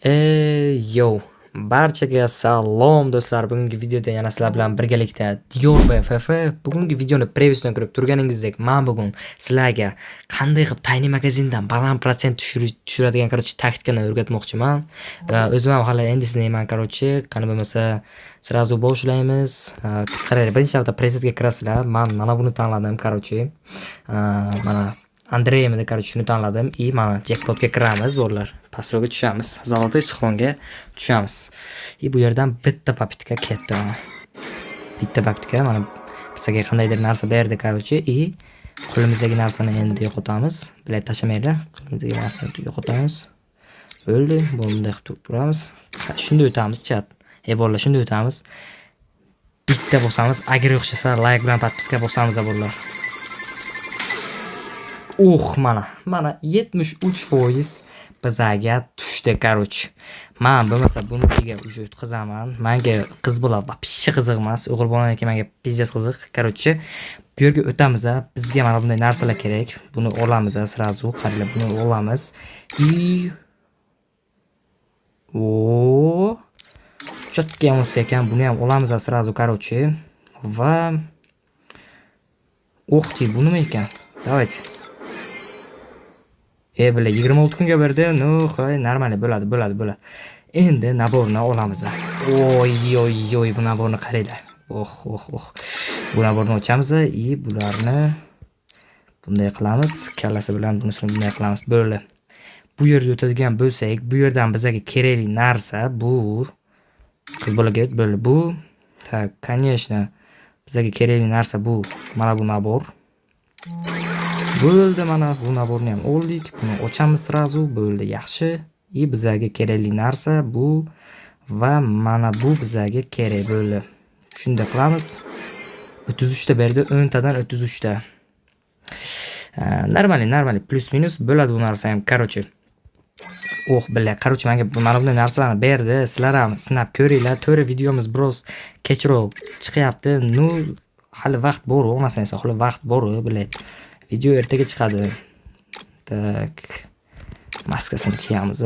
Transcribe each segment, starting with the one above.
Yo, barchaga salom do'stlar. Bugungi videoda yana sizlar bilan birgalikda Dior BFF. Bugungi videoni previewsidan ko'rib turganingizdek, men bugun sizlarga qanday qilib Tiny magazindan baland protsent tushiradigan taktikani o'rgatmoqchiman. Va o'zim ham hali endi sinayman qani bo'lmasa sразу boshlaymiz. Qarang, birinchi navbatda presetga kirasizlar. Men mana buni tanladim mana Andreyimni shuni tanladim. Mana jackpotga kiramiz bolalar. Pastroga tushamiz. Zolotoy sixronga tushamiz. Bu yerdan bitta papitka ketdi. Bitta papitka mana bizga qandaydir narsa berdi qo'limizdagi narsani endi yo'qotamiz. Bilet tashlamaydi. Qo'limizdagi narsani yo'qotamiz. Bo'ldi. Bunday qilib turamiz. Shunday o'tamiz chat. Bolalar shunday o'tamiz. Bitta bo'lsamiz, agar yo'qsa like bilan podpiska bo'lsamiz bolalar. Mana 73% bizaga tushdi Men bo'lmasa buniga уже o'tkazaman. Menga qiz bola вообще qiziq emas. O'g'il bolalarga menga pizdes qiziq. Bu yerga o'tamiz. Bizga mana bunday narsalar kerak. Buni olamiz sразу. Qaranglar, buni olamiz. Chotga bo'lsa ekan, buni ham olamiz sразу, Va bu nima ekan? Давайте. Bile 26 kunga berdi. Normal bo'ladi. Endi naborni olamiz. Oy, bu naborni qaranglar. Bu naborni ochamiz. Bularni bunday qilamiz. Kallasi bilan bunisini bunday qilamiz. Bo'ldi. Bu yerga o'tadigan bo'lsak, bu yerdan bizga kerakli narsa bu. Qiz bolaga bo'ldi. Bu, конечно, bizga kerakli narsa bu. Mana bu nabor. Bo'ldi, mana bu naborni ham oldik. Buni ochamiz sразу. Bo'ldi, yaxshi. Bizga kerakli narsa bu va mana bu bizga kerak bo'ldi. Shunday qilamiz. 33 ta berdi, 10 tadan 33 ta. Normal, plus minus bo'ladi bu narsa ham, menga mana bunday narsalarni berdi. Sizlar ham sinab ko'ringlar. To'g'ri, videomiz biroz kechroq chiqyapti. Hali vaqt bor, olmasangiz, hali vaqt bor, biladi. Video ertaga chiqadi. Tak. Maskasini kiyamiz.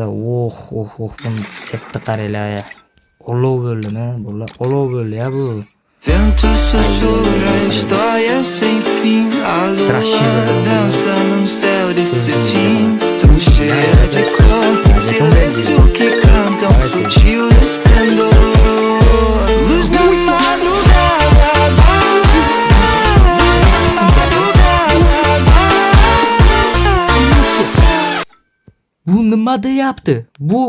Buni setni qaranglar. Olov bo'ldimi? Olov bo'ldi bu. Vento sussurra a história sem fim. A lua dança no céu de cetim. Tão cheia de cor, silêncio que canta sutil esplendor. Luz na madrugada. Bu nima deyapti? Bu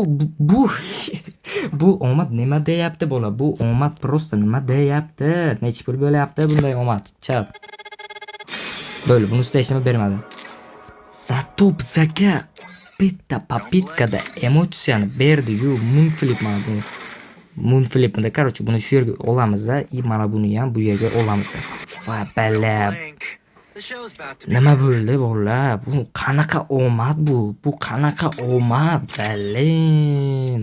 omad nima deyapti bola? Bu omad просто nima deyapti? Necha pul bo'lyapti bunday omad? Chat. Bo'ldi, buni ustida hech nima bermadi. Zato bizga bitta papitkada emotsiyani berdi-yu, Moonflip mana bu. Moonflipni buni shu yerga olamiz mana buni ham bu yerga olamiz. Va bala. Nima bo'ldi bolalar? Bu qanaqa omad bu? Bu qanaqa omad? Balin.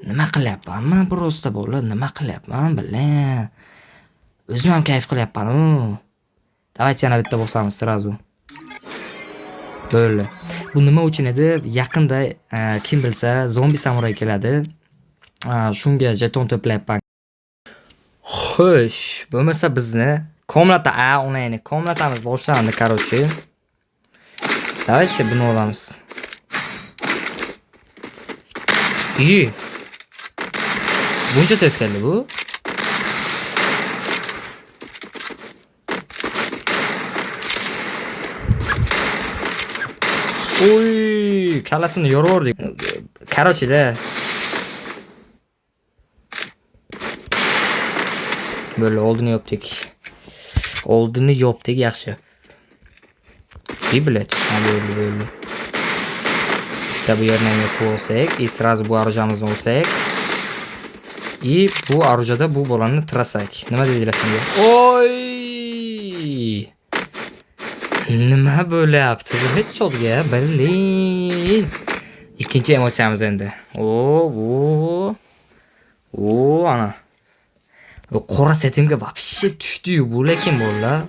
Nima qilyapman? Men просто bolalar, nima qilyapman? Balin. O'zim ham kayf qilyapman-ku. Давайте yana bitta bo'lsamiz sразу. Bo'ldi. Bu nima uchun edi? Yaqinda kim bilsa zombi samuray keladi. Shunga jeton to'playapman. Xo'sh, bo'lmasa bizni komnata komnatamiz boshlandi, Давайте bunu olamiz. Buncha tez keldi bu. Oy, kallasini yoraverdik. Da. Böyle oldini yoptik yaxshi. Bilet. Böyle. Tabii yerden yapıyorsak, sразу bu aracımızı olsak. Bu aracada bu bolanı tırasak. Nima dediler şimdi? Oy! Nima böyle yaptı? Bu hiç oldu ya. Berlin. İkinci emosyamız endi. Ana. Qora setimga вообще tushdi-yu bu, lekin bolalar.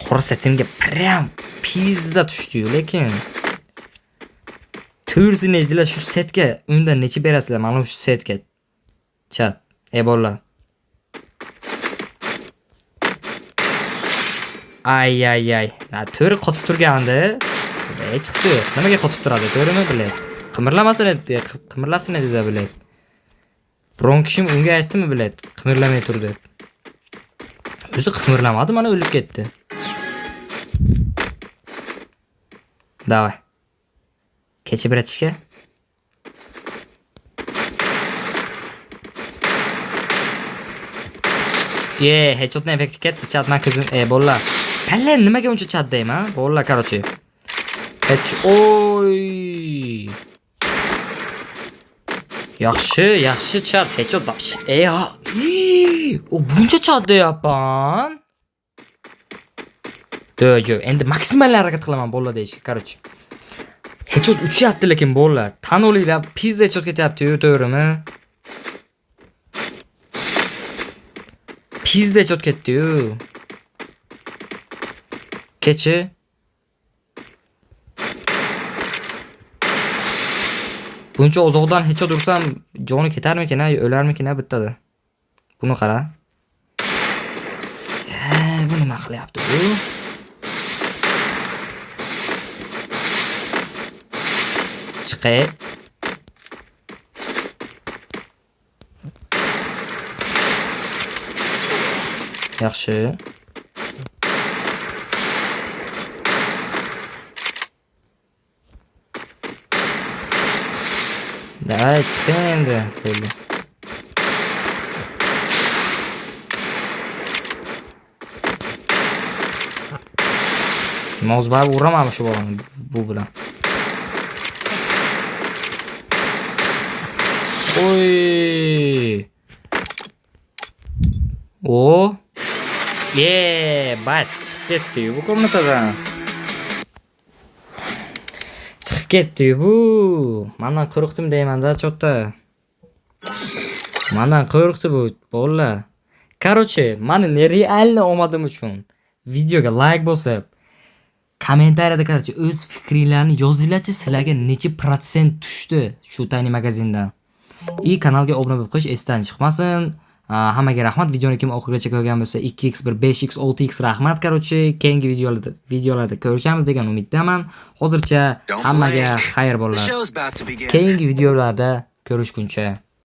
Qora setimga prям pizda tushdi-yu, lekin To'g'risini aytinglar, shu setga undan necha berasizlar? Mana shu setga. Chat. Ebola. Ay. To'g'ri qotib turgandi. Hech qisi yo'q. Nimaga qotib turadi? To'g'rimi bilay? Qimirlamasin edi, qimirlasin edi da bilay. Biron kishim unga aytdimi bilay? Qimirlamay tur deb. O'zi qimirlamadi, mana o'lib ketdi. Davay. Keçib biratishga. Headshotning effekti ketdi. Chat men ko'zim. Bolla. Palla nimaga uncha chat deyman? Bolla, короче. Oy. Yaxshi chat. Headshot вообще. O buncha chat deyapman. Do'jo. Endi maksimal harakat qilaman bolla deyishga, короче. Headshot uchyapti lekin bolla. Tan olinglar, pizza headshot ketyapti-yu, to'g'rimi? Pizza headshot ketdi-yu. Kechi. Buncha uzoqdan headshot ursam, joni ketarmikin, o'larmikin bittada. Buni qara. Bu nima qilyapti bu? Chiqay. Yaxshi. Давай, chiqing endi. Bo'ldi. Mozbar uraman shu bolani bu bilan. Oy. O. Bat ketdi bu komnatadan. Chiqib ketdi bu. Mendan qo'rqdim deyman-da, cho'tta. Mendan qo'rqdi bu, bolla. Короче, meni nerealni omadim uchun videoga like bosib, kommentariyada короче o'z fikringlarni yozinglarchi, sizlarga necha protsent tushdi shu Tiny magazindan. Kanalga obuna bo'lib qo'yish esdan chiqmasin. Hammaga rahmat. Videoni kim oxirigacha ko'rgan bo'lsa 2x, 5x, 6x rahmat. Короче, keyingi videolarda ko'rishamiz degan umiddaman. Hozircha hammaga xayr bo'lsin. Keyingi videolarda ko'rishguncha